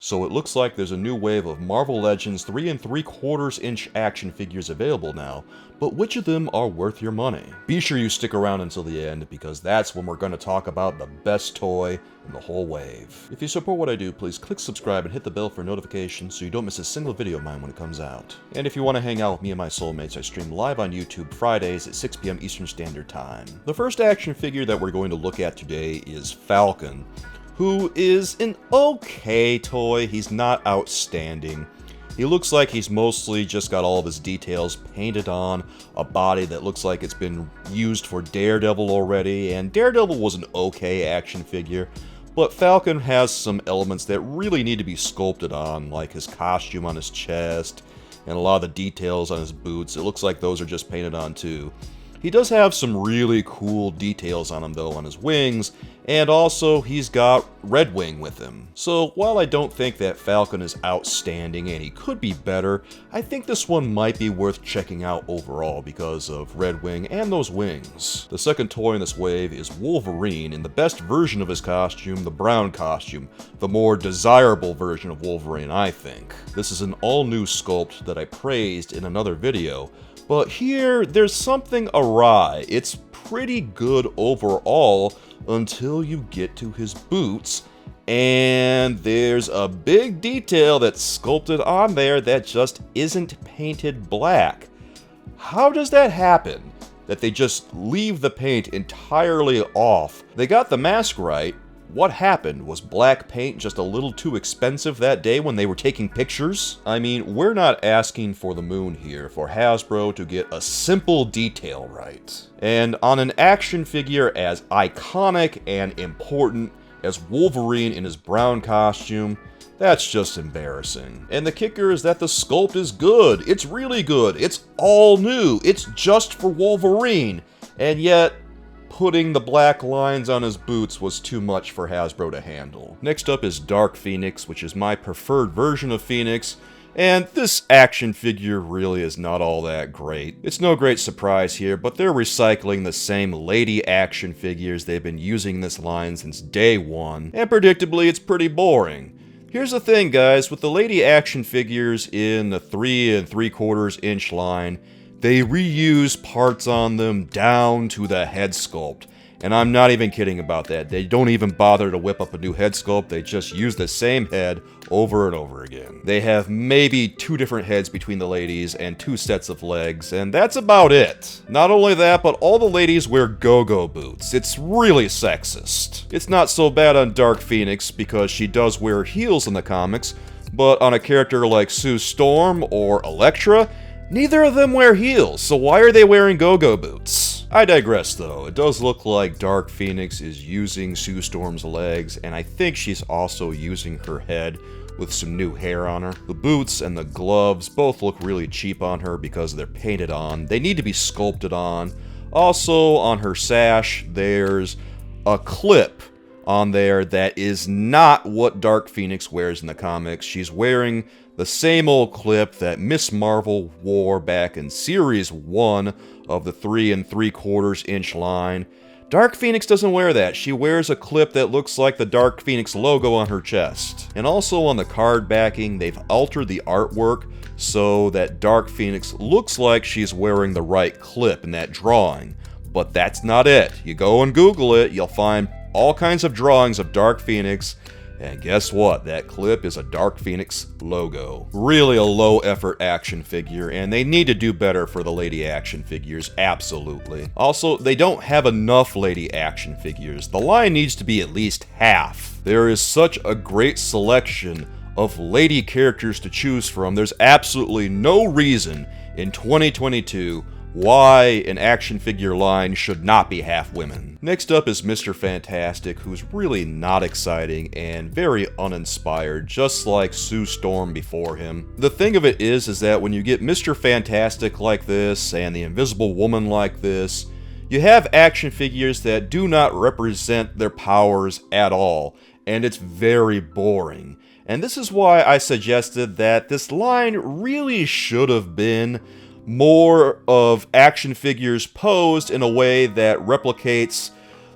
So it looks like there's a new wave of Marvel Legends 3 3/4 inch action figures available now, but which of them are worth your money? Be sure you stick around until the end, because that's when we're going to talk about the best toy in the whole wave. If you support what I do, please click subscribe and hit the bell for notifications so you don't miss a single video of mine when it comes out. And if you want to hang out with me and my soulmates, I stream live on YouTube Fridays at 6 p.m. Eastern Standard Time. The first action figure that we're going to look at today is Falcon, who is an okay toy. He's not outstanding. He looks like he's mostly just got all of his details painted on, a body that looks like it's been used for Daredevil already, and Daredevil was an okay action figure, but Falcon has some elements that really need to be sculpted on, like his costume on his chest, and a lot of the details on his boots. It looks like those are just painted on too. He does have some really cool details on him though, on his wings, and also he's got Redwing with him. So while I don't think that Falcon is outstanding and he could be better, I think this one might be worth checking out overall because of Redwing and those wings. The second toy in this wave is Wolverine in the best version of his costume, the brown costume, the more desirable version of Wolverine, I think. This is an all-new sculpt that I praised in another video, but here, there's something awry. It's pretty good overall until you get to his boots, and there's a big detail that's sculpted on there that just isn't painted black. How does that happen? That they just leave the paint entirely off? They got the mask right. What happened? Was black paint just a little too expensive that day when they were taking pictures? I mean, we're not asking for the moon here for Hasbro to get a simple detail right. And on an action figure as iconic and important as Wolverine in his brown costume, that's just embarrassing. And the kicker is that the sculpt is good. It's really good. It's all new. It's just for Wolverine. And yet, putting the black lines on his boots was too much for Hasbro to handle. Next up is Dark Phoenix, which is my preferred version of Phoenix, and this action figure really is not all that great. It's no great surprise here, but they're recycling the same lady action figures they've been using in this line since day one, and predictably it's pretty boring. Here's the thing, guys, with the lady action figures in the 3 3/4 inch line, they reuse parts on them down to the head sculpt. And I'm not even kidding about that. They don't even bother to whip up a new head sculpt, they just use the same head over and over again. They have maybe 2 different heads between the ladies and 2 sets of legs, and that's about it. Not only that, but all the ladies wear go-go boots. It's really sexist. It's not so bad on Dark Phoenix because she does wear heels in the comics, but on a character like Sue Storm or Elektra, neither of them wear heels, so why are they wearing go-go boots? I digress though. It does look like Dark Phoenix is using Sue Storm's legs, and I think she's also using her head with some new hair on her. The boots and the gloves both look really cheap on her because they're painted on. They need to be sculpted on. Also, on her sash, there's a clip on there that is not what Dark Phoenix wears in the comics. She's wearing the same old clip that Miss Marvel wore back in Series 1 of the 3 3/4 inch line. Dark Phoenix doesn't wear that. She wears a clip that looks like the Dark Phoenix logo on her chest. And also on the card backing, they've altered the artwork so that Dark Phoenix looks like she's wearing the right clip in that drawing. But that's not it. You go and Google it, you'll find all kinds of drawings of Dark Phoenix, and guess what? That clip is a Dark Phoenix logo. Really a low-effort action figure, and they need to do better for the lady action figures, absolutely. Also, they don't have enough lady action figures. The line needs to be at least half. There is such a great selection of lady characters to choose from. There's absolutely no reason in 2022 why an action figure line should not be half women. Next up is Mr. Fantastic, who's really not exciting and very uninspired, just like Sue Storm before him. The thing of it is that when you get Mr. Fantastic like this and the Invisible Woman like this, you have action figures that do not represent their powers at all, and it's very boring. And this is why I suggested that this line really should have been more of action figures posed in a way that replicates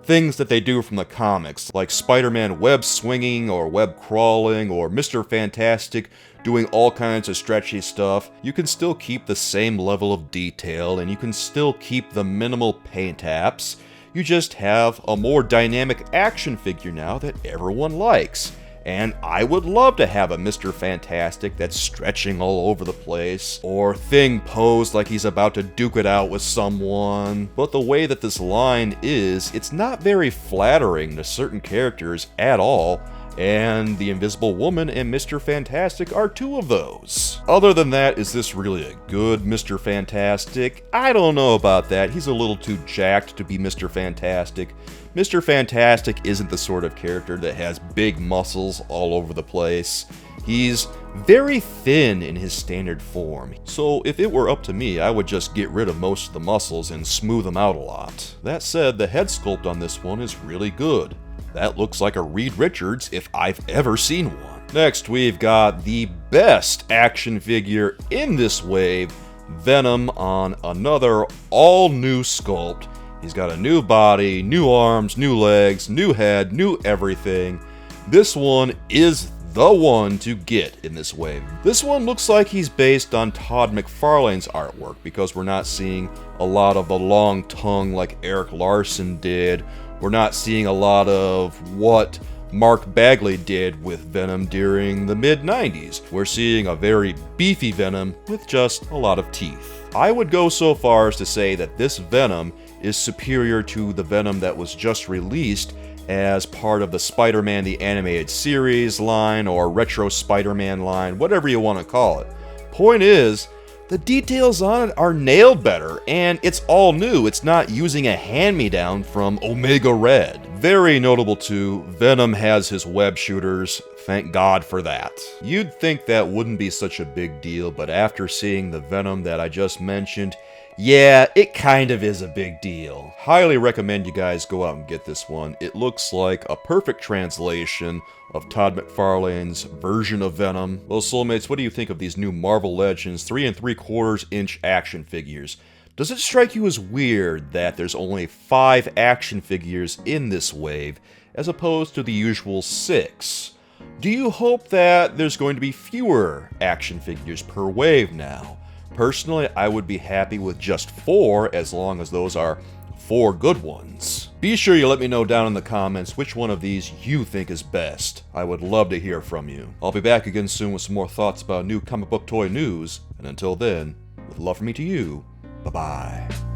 things that they do from the comics, like Spider-Man web swinging or web crawling or Mr. Fantastic doing all kinds of stretchy stuff, you can still keep the same level of detail and you can still keep the minimal paint apps. You just have a more dynamic action figure now that everyone likes. And I would love to have a Mr. Fantastic that's stretching all over the place, or Thing posed like he's about to duke it out with someone. But the way that this line is, it's not very flattering to certain characters at all, and the Invisible Woman and Mr. Fantastic are two of those. Other than that, is this really a good Mr. Fantastic? I don't know about that. He's a little too jacked to be Mr. Fantastic. Mr. Fantastic isn't the sort of character that has big muscles all over the place. He's very thin in his standard form, so if it were up to me, I would just get rid of most of the muscles and smooth them out a lot. That said, the head sculpt on this one is really good. That looks like a Reed Richards if I've ever seen one. Next, we've got the best action figure in this wave, Venom, on another all-new sculpt. He's got a new body, new arms, new legs, new head, new everything. This one is the one to get in this wave. This one looks like he's based on Todd McFarlane's artwork because we're not seeing a lot of the long tongue like Eric Larson did. We're not seeing a lot of what Mark Bagley did with Venom during the mid-90s. We're seeing a very beefy Venom with just a lot of teeth. I would go so far as to say that this Venom is superior to the Venom that was just released as part of the Spider-Man the Animated Series line or Retro Spider-Man line, whatever you want to call it. Point is, the details on it are nailed better, and it's all new. It's not using a hand-me-down from Omega Red. Very notable too, Venom has his web shooters. Thank God for that. You'd think that wouldn't be such a big deal, but after seeing the Venom that I just mentioned, yeah, it kind of is a big deal. Highly recommend you guys go out and get this one. It looks like a perfect translation of Todd McFarlane's version of Venom. Well, Soulmates, what do you think of these new Marvel Legends 3 3/4 inch action figures? Does it strike you as weird that there's only 5 action figures in this wave, as opposed to the usual 6? Do you hope that there's going to be fewer action figures per wave now? Personally, I would be happy with just 4 as long as those are 4 good ones. Be sure you let me know down in the comments which one of these you think is best. I would love to hear from you. I'll be back again soon with some more thoughts about new comic book toy news, and until then, with love from me to you, bye-bye.